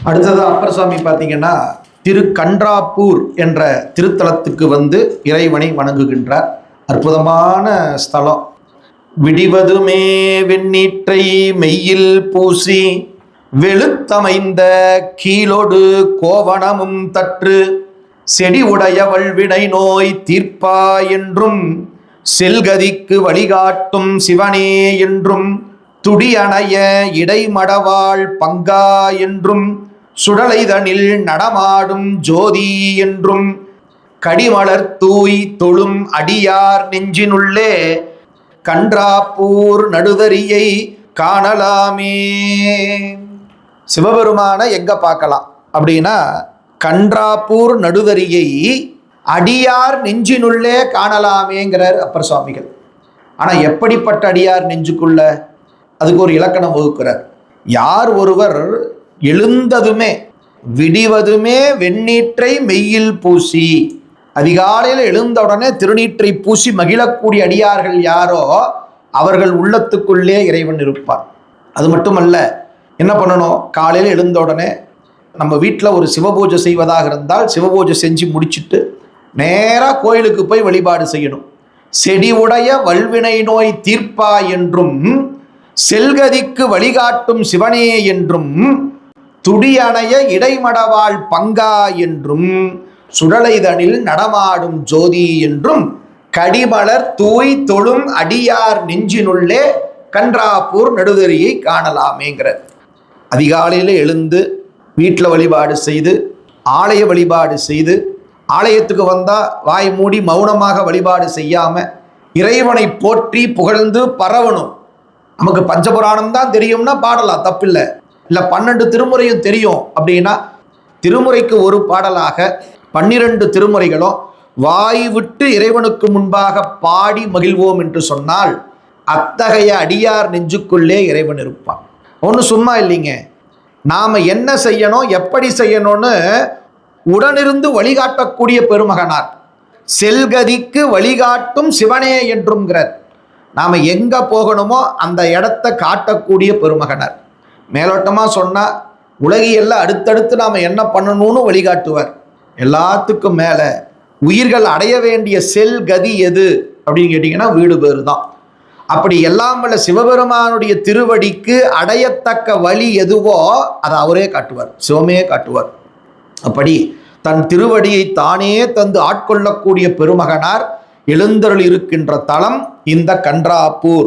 அடுத்தது அப்பர் சுவாமி பார்த்தீங்கன்னா திருக்கன்றாப்பூர் என்ற திருத்தலத்துக்கு வந்து இறைவனை வணங்குகின்றார். அற்புதமான ஸ்தலம். விடிவதுமே வெண்ணீற்றை மெய்யில் பூசி வெளுத்தமைந்த கீழொடு கோவணமும் தற்று செடி உடைய வல்வினை நோய் தீர்ப்பா என்றும் செல்கதிக்கு வழிகாட்டும் சிவனே என்றும் துடியணைய இடைமடவாள் பங்கா என்றும் சுடலைதனில் நடமாடும் ஜோதி என்றும் கடிமலர் தூய் தொழும் அடியார் நெஞ்சினுள்ளே கன்றாப்பூர் நடுதறியை காணலாமே. சிவபெருமான எங்க பார்க்கலாம் அப்படின்னா கன்றாப்பூர் நடுதறியை அடியார் நெஞ்சினுள்ளே காணலாமேங்கிறார் அப்பர் சுவாமிகள். ஆனா எப்படிப்பட்ட அடியார் நெஞ்சுக்குள்ள, அதுக்கு ஒரு இலக்கணம் வகுக்கிறார். யார் ஒருவர் எழுந்ததுமே விடிவதுமே வெண்ணீற்றை மெய்யில் பூசி, அதிகாலையில் எழுந்த உடனே திருநீற்றை பூசி மகிழக்கூடிய அடியார்கள் யாரோ அவர்கள் உள்ளத்துக்குள்ளே இறைவன் இருப்பார். அது மட்டுமல்ல, என்ன பண்ணணும், காலையில் எழுந்த உடனே நம்ம வீட்டில் ஒரு சிவபூஜை செய்வதாக இருந்தால் சிவபூஜை செஞ்சு முடிச்சுட்டு நேராக கோயிலுக்கு போய் வழிபாடு செய்யணும். செடி உடைய வல்வினை நோய் தீர்ப்பா என்றும் செல்கதிக்கு வழிகாட்டும் சிவனே என்றும் துடியணைய இடைமடவாள் பங்கா என்றும் சுடலைதனில் நடமாடும் ஜோதி என்றும் கடிமலர் தூய் தொழும் அடியார் நெஞ்சினுள்ளே கன்றாப்பூர் நடுதறியை காணலாமேங்கிற. அதிகாலையில் எழுந்து வீட்டில் வழிபாடு செய்து ஆலய வழிபாடு செய்து ஆலயத்துக்கு வந்தால் வாய் மூடி மௌனமாக வழிபாடு செய்யாமல் இறைவனை போற்றி புகழ்ந்து பரவணும். நமக்கு பஞ்சபுராணம் தான் தெரியும்னா பாடலாம், தப்பில்லை. இல்லை 12 திருமுறையும் தெரியும் அப்படின்னா திருமுறைக்கு ஒரு பாடலாக 12 திருமுறைகளும் வாய் விட்டு இறைவனுக்கு முன்பாக பாடி மகிழ்வோம் என்று சொன்னால் அத்தகைய அடியார் நெஞ்சுக்குள்ளே இறைவன் இருப்பான். ஒன்றும் சும்மா இல்லைங்க. நாம் என்ன செய்யணும், எப்படி செய்யணும்னு உடனிருந்து வழிகாட்டக்கூடிய பெருமகனார். செல்கதிக்கு வழிகாட்டும் சிவனே என்றும்ங்கிறார். நாம் எங்கே போகணுமோ அந்த இடத்த காட்டக்கூடிய பெருமகனார். மேலோட்டமாக சொன்னால் உலகியெல்லாம் அடுத்தடுத்து நாம் என்ன பண்ணணும்னு வழிகாட்டுவார். எல்லாத்துக்கும் மேலே உயிர்கள் அடைய வேண்டிய செல் கதி எது அப்படின்னு கேட்டிங்கன்னா வீடு பேரு தான். அப்படி எல்லாம் வல்ல சிவபெருமானுடைய திருவடிக்கு அடையத்தக்க வழி எதுவோ அதை அவரே காட்டுவார், சிவமே காட்டுவார். அப்படி தன் திருவடியை தானே தந்து ஆட்கொள்ளக்கூடிய பெருமகனார் எழுந்தருள் இருக்கின்ற தலம் இந்த கன்றாப்பூர்.